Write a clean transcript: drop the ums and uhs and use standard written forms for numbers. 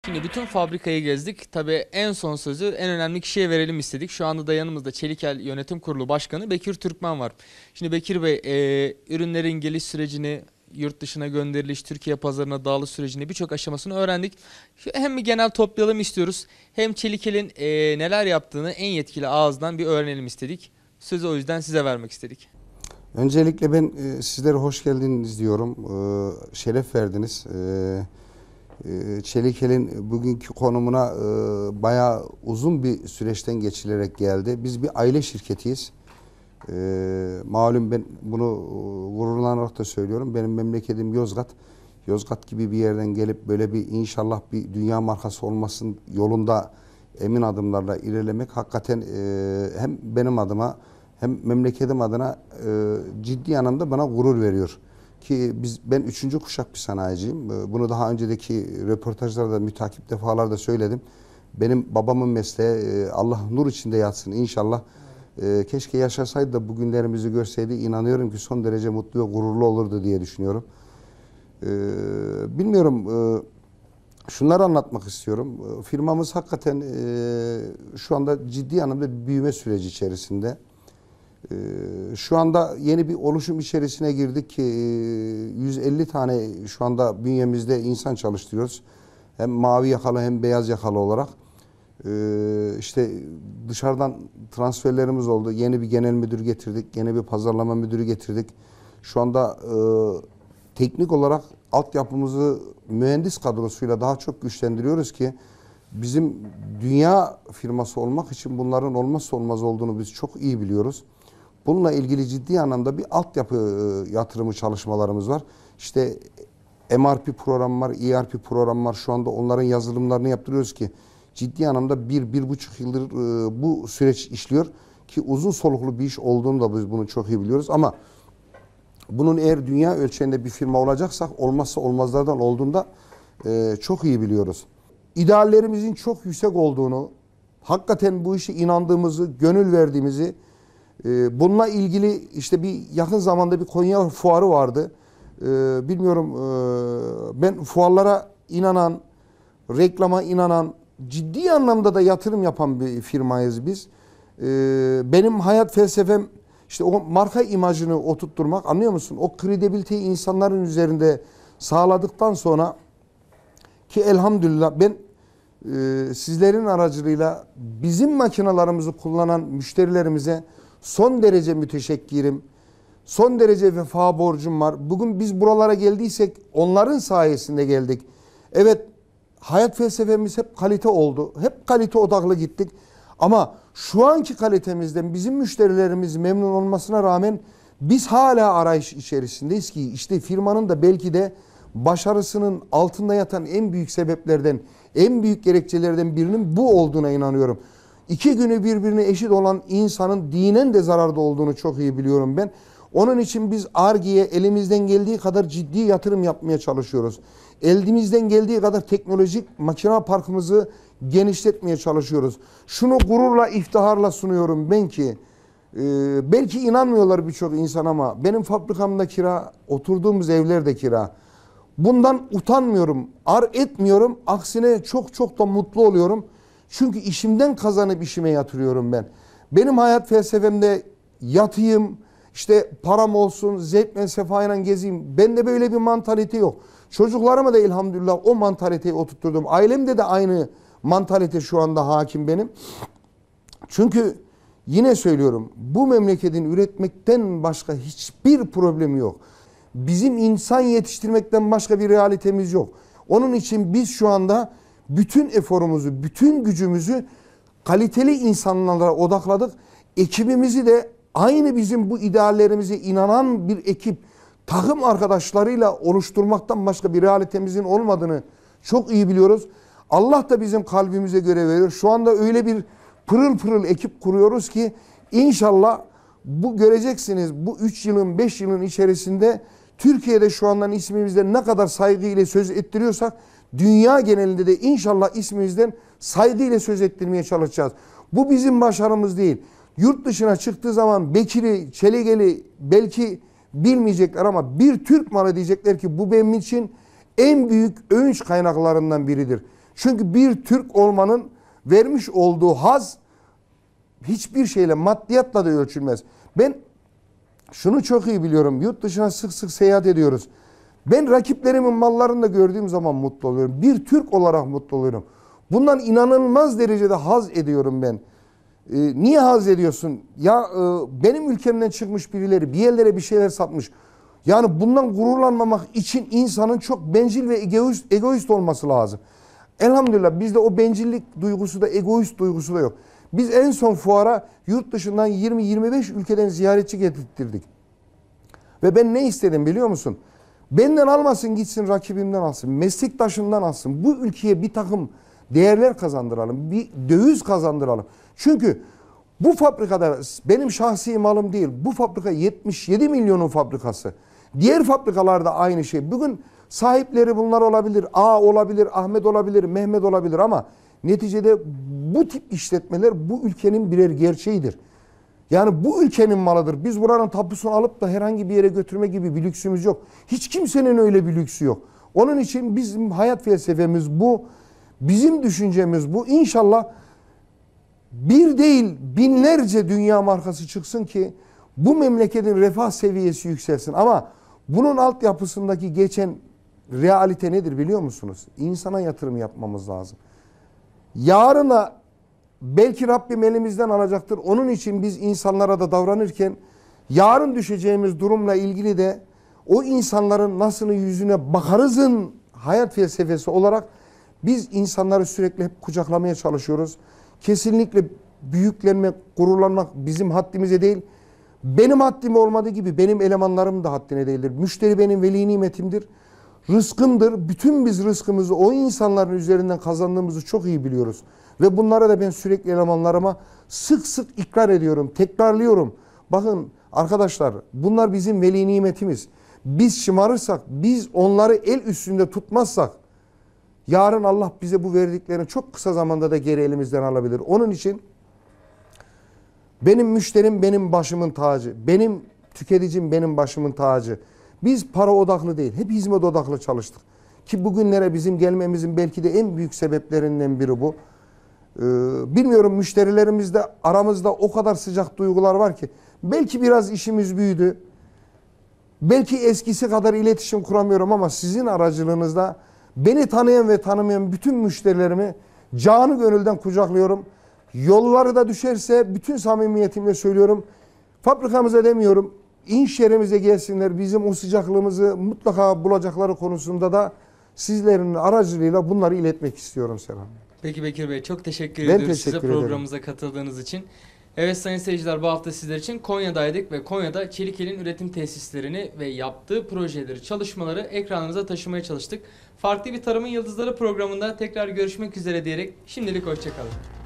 Şimdi bütün fabrikayı gezdik. Tabii en son sözü en önemli kişiye verelim istedik. Şu anda da yanımızda Çelikel Yönetim Kurulu Başkanı Bekir Türkmen var. Şimdi Bekir Bey, ürünlerin geliş sürecini, yurt dışına gönderiliş, Türkiye pazarına dağılış sürecini birçok aşamasını öğrendik. Hem bir genel toplayalım istiyoruz, hem Çelikel'in neler yaptığını en yetkili ağızdan bir öğrenelim istedik. Sözü o yüzden size vermek istedik. Öncelikle ben sizlere hoş geldiniz diyorum. Şeref verdiniz. Çelikel'in bugünkü konumuna bayağı uzun bir süreçten geçilerek geldi. Biz bir aile şirketiyiz. Malum ben bunu gururlanarak da söylüyorum. Benim memleketim Yozgat. Yozgat gibi bir yerden gelip böyle bir inşallah bir dünya markası olmasının yolunda emin adımlarla ilerlemek hakikaten hem benim adıma hem memleketim adına ciddi anlamda bana gurur veriyor. Ki ben 3. kuşak bir sanayiciyim. Bunu daha önceki röportajlarda mütakip defalarda söyledim. Benim babamın mesleği, Allah nur içinde yatsın inşallah. Keşke yaşasaydı da bugünlerimizi görseydi, inanıyorum ki son derece mutlu ve gururlu olurdu diye düşünüyorum. Bilmiyorum, şunları anlatmak istiyorum. Firmamız hakikaten şu anda ciddi anlamda bir büyüme süreci içerisinde. Şu anda yeni bir oluşum içerisine girdik ki 150 tane şu anda bünyemizde insan çalıştırıyoruz. Hem mavi yakalı hem beyaz yakalı olarak. İşte dışarıdan transferlerimiz oldu. Yeni bir genel müdür getirdik. Yeni bir pazarlama müdürü getirdik. Şu anda teknik olarak altyapımızı mühendis kadrosuyla daha çok güçlendiriyoruz ki bizim dünya firması olmak için bunların olmazsa olmaz olduğunu biz çok iyi biliyoruz. Bununla ilgili ciddi anlamda bir altyapı yatırımı çalışmalarımız var. İşte MRP programı var, ERP programı var. Şu anda onların yazılımlarını yaptırıyoruz ki ciddi anlamda 1-1,5 yıldır bu süreç işliyor. Ki uzun soluklu bir iş olduğunu da biz bunu çok iyi biliyoruz. Ama bunun eğer dünya ölçeğinde bir firma olacaksak olmazsa olmazlardan olduğunda çok iyi biliyoruz. İdeallerimizin çok yüksek olduğunu, hakikaten bu işe inandığımızı, gönül verdiğimizi, bununla ilgili işte bir yakın zamanda bir Konya fuarı vardı. Bilmiyorum, ben fuarlara inanan, reklama inanan, ciddi anlamda da yatırım yapan bir firmayız biz. Benim hayat felsefem işte o marka imajını oturtturmak, anlıyor musun? O kredibiliteyi insanların üzerinde sağladıktan sonra ki elhamdülillah ben sizlerin aracılığıyla bizim makinalarımızı kullanan müşterilerimize son derece müteşekkirim. Son derece vefa borcum var. Bugün biz buralara geldiysek onların sayesinde geldik. Evet, hayat felsefemiz hep kalite oldu. Hep kalite odaklı gittik. Ama şu anki kalitemizden bizim müşterilerimiz memnun olmasına rağmen biz hala arayış içerisindeyiz ki işte firmanın da belki de başarısının altında yatan en büyük sebeplerden, en büyük gerekçelerden birinin bu olduğuna inanıyorum. İki günü birbirine eşit olan insanın dinen de zararda olduğunu çok iyi biliyorum ben. Onun için biz Ar-Ge'ye elimizden geldiği kadar ciddi yatırım yapmaya çalışıyoruz. Elimizden geldiği kadar teknolojik makine parkımızı genişletmeye çalışıyoruz. Şunu gururla, iftiharla sunuyorum ben ki, belki inanmıyorlar birçok insan ama benim fabrikamda kira, oturduğumuz evler de kira. Bundan utanmıyorum, ar etmiyorum. Aksine çok çok da mutlu oluyorum. Çünkü işimden kazanıp işime yatırıyorum ben. Benim hayat felsefemde yatayım, işte param olsun, zevkle sefayla gezeyim. Bende böyle bir mantalite yok. Çocuklarıma da elhamdülillah o mantaliteyi oturtturdum. Ailemde de aynı mantalite şu anda hakim benim. Çünkü yine söylüyorum, bu memleketin üretmekten başka hiçbir problemi yok. Bizim insan yetiştirmekten başka bir realitemiz yok. Onun için biz şu anda bütün eforumuzu, bütün gücümüzü kaliteli insanlara odakladık. Ekibimizi de aynı bizim bu ideallerimize inanan bir ekip, takım arkadaşlarıyla oluşturmaktan başka bir realitemizin olmadığını çok iyi biliyoruz. Allah da bizim kalbimize göre veriyor. Şu anda öyle bir pırıl pırıl ekip kuruyoruz ki inşallah bu göreceksiniz, bu 3 yılın 5 yılın içerisinde Türkiye'de şu andan ismimizden ne kadar saygıyla söz ettiriyorsak dünya genelinde de inşallah ismimizden saygıyla söz ettirmeye çalışacağız. Bu bizim başarımız değil. Yurt dışına çıktığı zaman Bekir'i, Çelikel'i belki bilmeyecekler ama bir Türk malı diyecekler ki bu benim için en büyük övünç kaynaklarından biridir. Çünkü bir Türk olmanın vermiş olduğu haz hiçbir şeyle, maddiyatla da ölçülmez. Ben şunu çok iyi biliyorum. Yurt dışına sık sık seyahat ediyoruz. Ben rakiplerimin mallarını da gördüğüm zaman mutlu oluyorum. Bir Türk olarak mutlu oluyorum. Bundan inanılmaz derecede haz ediyorum ben. Niye haz ediyorsun? Ya benim ülkemden çıkmış birileri bir yerlere bir şeyler satmış. Yani bundan gururlanmamak için insanın çok bencil ve egoist olması lazım. Elhamdülillah bizde o bencillik duygusu da egoist duygusu da yok. Biz en son fuara yurt dışından 20-25 ülkeden ziyaretçi getirttirdik. Ve ben ne istedim biliyor musun? Benden almasın gitsin, rakibimden alsın, meslektaşımdan alsın. Bu ülkeye bir takım değerler kazandıralım, bir döviz kazandıralım. Çünkü bu fabrikada benim şahsi malım değil. Bu fabrika 77 milyonun fabrikası. Diğer fabrikalarda aynı şey. Bugün sahipleri bunlar olabilir. A olabilir, Ahmet olabilir, Mehmet olabilir ama neticede bu tip işletmeler bu ülkenin birer gerçeğidir. Yani bu ülkenin malıdır. Biz buranın tapusunu alıp da herhangi bir yere götürme gibi bir lüksümüz yok. Hiç kimsenin öyle bir lüksü yok. Onun için bizim hayat felsefemiz bu. Bizim düşüncemiz bu. İnşallah bir değil binlerce dünya markası çıksın ki bu memleketin refah seviyesi yükselsin. Ama bunun altyapısındaki geçen realite nedir biliyor musunuz? İnsana yatırım yapmamız lazım. Yarına belki Rabbim elimizden alacaktır. Onun için biz insanlara da davranırken yarın düşeceğimiz durumla ilgili de o insanların nasıl yüzüne bakarızın hayat felsefesi olarak biz insanları sürekli hep kucaklamaya çalışıyoruz. Kesinlikle büyüklenmek, gururlanmak bizim haddimize değil. Benim haddim olmadığı gibi benim elemanlarım da haddine değildir. Müşteri benim veli nimetimdir. Rızkımdır. Bütün biz rızkımızı o insanların üzerinden kazandığımızı çok iyi biliyoruz. Ve bunlara da ben sürekli elemanlarıma sık sık ikrar ediyorum, tekrarlıyorum. Bakın arkadaşlar bunlar bizim veli nimetimiz. Biz şımarırsak, biz onları el üstünde tutmazsak yarın Allah bize bu verdiklerini çok kısa zamanda da geri elimizden alabilir. Onun için benim müşterim benim başımın tacı. Benim tüketicim benim başımın tacı. Biz para odaklı değil, hep hizmet odaklı çalıştık. Ki bugünlere bizim gelmemizin belki de en büyük sebeplerinden biri bu. Bilmiyorum müşterilerimizde aramızda o kadar sıcak duygular var ki. Belki biraz işimiz büyüdü. Belki eskisi kadar iletişim kuramıyorum ama sizin aracılığınızda beni tanıyan ve tanımayan bütün müşterilerimi canı gönülden kucaklıyorum. Yolları da düşerse bütün samimiyetimle söylüyorum. Fabrikamıza demiyorum, iş yerimize gelsinler. Bizim o sıcaklığımızı mutlaka bulacakları konusunda da sizlerin aracılığıyla bunları iletmek istiyorum Serhan. Peki Bekir Bey çok teşekkür Ben ediyoruz teşekkür size ederim. programımıza katıldığınız için. Evet sayın seyirciler bu hafta sizler için Konya'daydık ve Konya'da Çelikel'in üretim tesislerini ve yaptığı projeleri, çalışmaları ekranınıza taşımaya çalıştık. Farklı bir Tarımın Yıldızları programında tekrar görüşmek üzere diyerek şimdilik hoşça kalın.